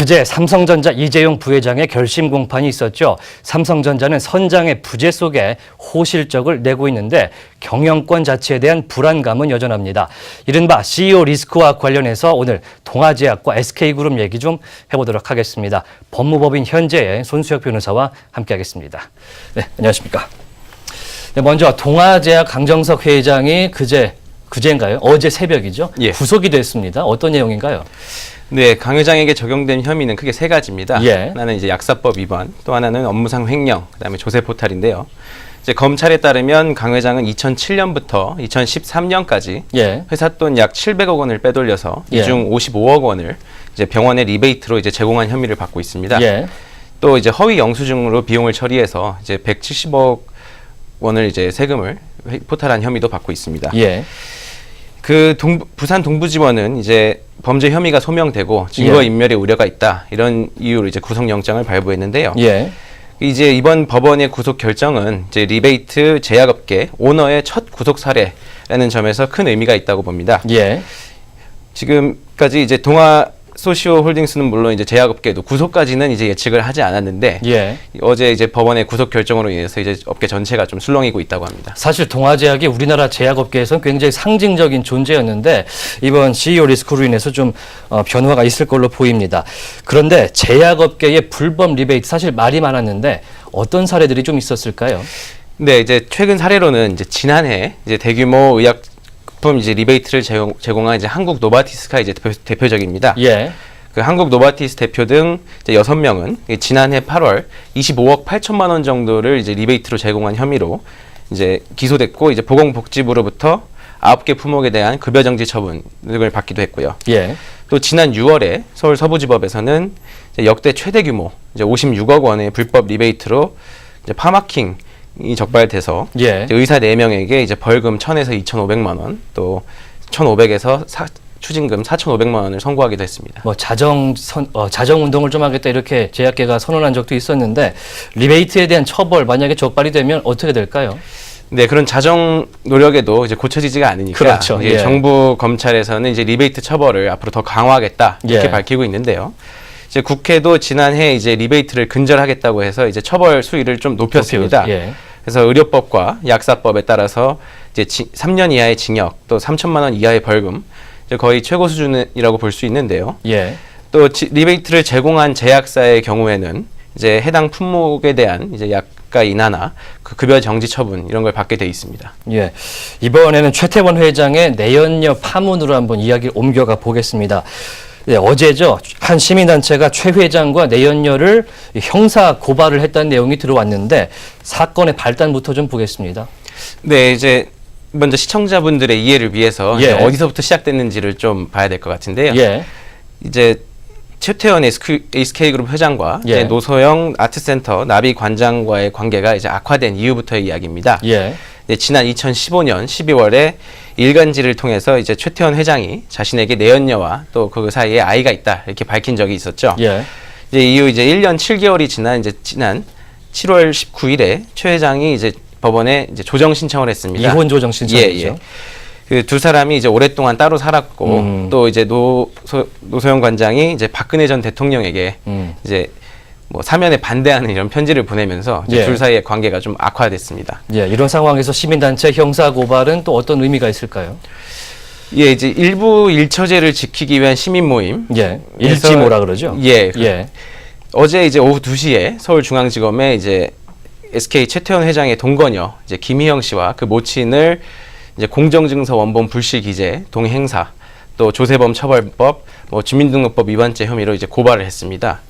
그제 삼성전자 이재용 부회장의 결심 공판이 있었죠. 삼성전자는 선장의 부재 속에 호실적을 내고 있는데 경영권 자체에 대한 불안감은 여전합니다. 이른바 CEO 리스크와 관련해서 오늘 동아제약과 SK그룹 얘기 좀 해보도록 하겠습니다. 법무법인 현재의 손수혁 변호사와 함께하겠습니다. 네, 안녕하십니까. 네, 먼저 동아제약 강정석 회장이 그제인가요? 어제 새벽이죠? 예. 구속이 됐습니다. 어떤 내용인가요? 네, 강 회장에게 적용된 혐의는 크게 세 가지입니다. 예. 하나는 이제 약사법 위반, 또 하나는 업무상 횡령, 그다음에 조세 포탈인데요. 이제 검찰에 따르면 강 회장은 2007년부터 2013년까지 예. 회사 돈 약 700억 원을 빼돌려서 예. 이 중 55억 원을 이제 병원에 리베이트로 이제 제공한 혐의를 받고 있습니다. 예. 또 이제 허위 영수증으로 비용을 처리해서 이제 170억 원을 이제 세금을 포탈한 혐의도 받고 있습니다. 예. 부산 동부지원은 이제 범죄 혐의가 소명되고 증거 인멸의 우려가 있다, 이런 이유로 이제 구속영장을 발부했는데요. 예. 이제 이번 법원의 구속 결정은 이제 리베이트 제약업계 오너의 첫 구속 사례라는 점에서 큰 의미가 있다고 봅니다. 예. 지금까지 이제 동아소시오홀딩스는 물론 이제 제약업계도 구속까지는 이제 예측을 하지 않았는데, 예. 어제 이제 법원의 구속 결정으로 인해서 이제 업계 전체가 좀 술렁이고 있다고 합니다. 사실 동아제약이 우리나라 제약업계에서는 굉장히 상징적인 존재였는데 이번 CEO 리스크로 인해서 좀 변화가 있을 걸로 보입니다. 그런데 제약업계의 불법 리베이트, 사실 말이 많았는데 어떤 사례들이 좀 있었을까요? 네, 이제 최근 사례로는 이제 지난해 이제 대규모 의약품 이제 리베이트를 제공한 이제 한국 노바티스가 이제 대표적입니다. 예. 그 한국 노바티스 대표 등 이제 6명은 지난해 8월 25억 8천만 원 정도를 이제 리베이트로 제공한 혐의로 이제 기소됐고, 이제 보건복지부로부터 9개 품목에 대한 급여 정지 처분을 받기도 했고요. 예. 또 지난 6월에 서울 서부지법에서는 이제 역대 최대 규모 이제 56억 원의 불법 리베이트로 이제 파마킹이 적발돼서 예. 이제 의사 4명에게 이제 벌금 1,000에서 2,500만 원, 또 1,500에서 추징금 4,500만 원을 선고하기도 했습니다. 뭐 자정 운동을 좀 하겠다 이렇게 제약계가 선언한 적도 있었는데 리베이트에 대한 처벌 만약에 적발이 되면 어떻게 될까요? 네, 그런 자정 노력에도 이제 고쳐지지가 않으니까, 그렇죠. 이제 예. 정부 검찰에서는 이제 리베이트 처벌을 앞으로 더 강화하겠다, 이렇게 예. 밝히고 있는데요. 이제 국회도 지난해 이제 리베이트를 근절하겠다고 해서 이제 처벌 수위를 좀 높였습니다. 예. 그래서 의료법과 약사법에 따라서 이제 3년 이하의 징역, 또 3천만 원 이하의 벌금, 이제 거의 최고 수준이라고 볼 수 있는데요. 예. 또 리베이트를 제공한 제약사의 경우에는 이제 해당 품목에 대한 이제 약가 인하나 그 급여 정지 처분, 이런 걸 받게 돼 있습니다. 예. 이번에는 최태원 회장의 내연녀 파문으로 한번 이야기를 옮겨가 보겠습니다. 예, 어제죠. 한 시민단체가 최 회장과 내연녀를 형사 고발을 했다는 내용이 들어왔는데 사건의 발단부터 좀 보겠습니다. 네, 이제 먼저 시청자분들의 이해를 위해서 예. 어디서부터 시작됐는지를 좀 봐야 될 것 같은데요. 예. 이제 최태원 SK그룹 회장과 예. 노소영 아트센터 나비 관장과의 관계가 이제 악화된 이후부터의 이야기입니다. 예. 지난 2015년 12월에 일간지를 통해서 이제 최태원 회장이 자신에게 내연녀와 또 그 사이에 아이가 있다, 이렇게 밝힌 적이 있었죠. 예. 이후 이제 1년 7개월이 지난 7월 19일에 최 회장이 이제 법원에 이제 조정 신청을 했습니다. 이혼 조정 신청이죠. 예. 그 두 사람이 이제 오랫동안 따로 살았고, 또 이제 노소영 관장이 이제 박근혜 전 대통령에게 이제 뭐 사면에 반대하는 이런 편지를 보내면서 이제 예. 둘 사이의 관계가 좀 악화됐습니다. 예, 이런 상황에서 시민단체 형사 고발은 또 어떤 의미가 있을까요? 예, 이제 일부 일처제를 지키기 위한 시민 모임. 예, 일지모라 그러죠. 예. 예. 어제 이제 오후 2시에 서울중앙지검에 이제 SK 최태원 회장의 동거녀 이제 김희영 씨와 그 모친을 이제 공정증서 원본 불실 기재, 동행사, 또 조세범 처벌법, 뭐 주민등록법 위반죄 혐의로 이제 고발을 했습니다.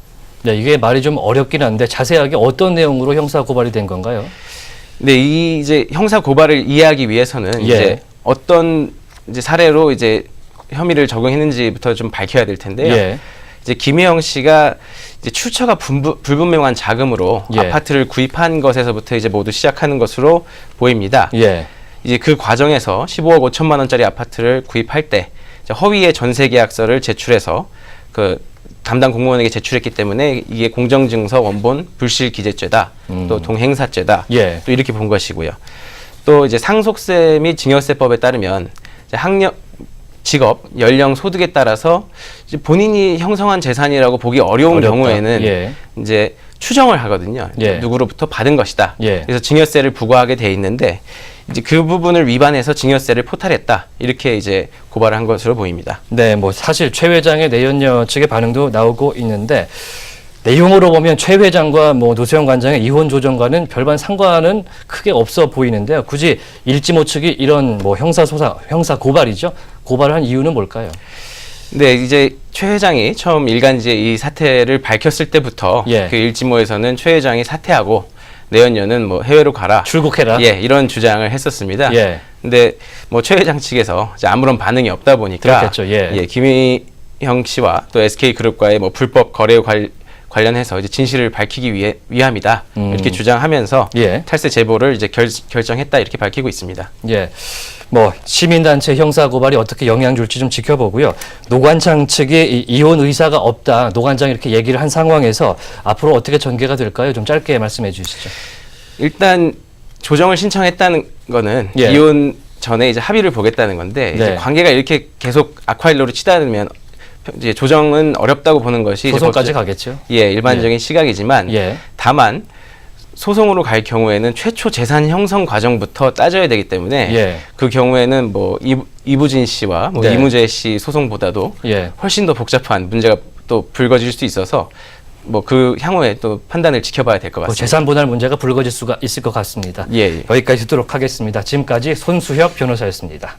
네, 이게 말이 좀 어렵긴 한데 자세하게 어떤 내용으로 형사 고발이 된 건가요? 네, 이 이제 형사 고발을 이해하기 위해서는 예. 이제 어떤 이제 사례로 이제 혐의를 적용했는지부터 좀 밝혀야 될 텐데요. 예. 이제 김혜영 씨가 이제 출처가 불분명한 자금으로 예. 아파트를 구입한 것에서부터 이제 모두 시작하는 것으로 보입니다. 예. 이제 그 과정에서 15억 5천만 원짜리 아파트를 구입할 때 이제 허위의 전세 계약서를 제출해서 그 담당 공무원에게 제출했기 때문에 이게 공정증서 원본 불실 기재죄다, 또 동행사죄다, 예. 또 이렇게 본 것이고요. 또 이제 상속세 및 증여세법에 따르면 이제 직업, 연령, 소득에 따라서 이제 본인이 형성한 재산이라고 보기 어려운 어렵다. 경우에는 예. 이제 추정을 하거든요. 예. 누구로부터 받은 것이다. 예. 그래서 증여세를 부과하게 돼 있는데 이제 그 부분을 위반해서 증여세를 포탈했다. 이렇게 이제 고발을 한 것으로 보입니다. 네, 뭐 사실 최 회장의 내연녀 측의 반응도 나오고 있는데 내용으로 보면 최 회장과 뭐 노세영 관장의 이혼 조정과는 별반 상관은 크게 없어 보이는데요. 굳이 일지모 측이 이런 뭐 형사 고발이죠. 고발을 한 이유는 뭘까요? 네, 이제 최 회장이 처음 일간지에 이 사태를 밝혔을 때부터 예. 그 일지모에서는 최 회장이 사퇴하고 내연녀는 뭐 해외로 가라. 출국해라. 예, 이런 주장을 했었습니다. 예. 근데 뭐 최 회장 측에서 이제 아무런 반응이 없다 보니까 그렇겠죠. 예. 김희영 씨와 또 SK그룹과의 뭐 불법 거래 관련해서 이제 진실을 밝히기 위함이다. 이렇게 주장하면서 예. 탈세 제보를 이제 결정했다 이렇게 밝히고 있습니다. 예. 뭐 시민단체 형사 고발이 어떻게 영향 줄지 좀 지켜보고요. 노관장 측이 이혼 의사가 없다. 노관장이 이렇게 얘기를 한 상황에서 앞으로 어떻게 전개가 될까요? 좀 짧게 말씀해 주시죠. 일단 조정을 신청했다는 거는 예. 이혼 전에 이제 합의를 보겠다는 건데 네. 이제 관계가 이렇게 계속 악화일로로 치닫으면 이제 조정은 어렵다고 보는 것이 이제 소송까지 가겠죠. 예, 일반적인 시각이지만 예. 다만 소송으로 갈 경우에는 최초 재산 형성 과정부터 따져야 되기 때문에 예. 그 경우에는 뭐 이부진 씨와 뭐 네. 이무재 씨 소송보다도 예. 훨씬 더 복잡한 문제가 또 불거질 수 있어서 뭐 그 향후에 또 판단을 지켜봐야 될 것 뭐 같습니다. 재산 분할 문제가 불거질 수가 있을 것 같습니다. 예. 여기까지 듣도록 하겠습니다. 지금까지 손수혁 변호사였습니다.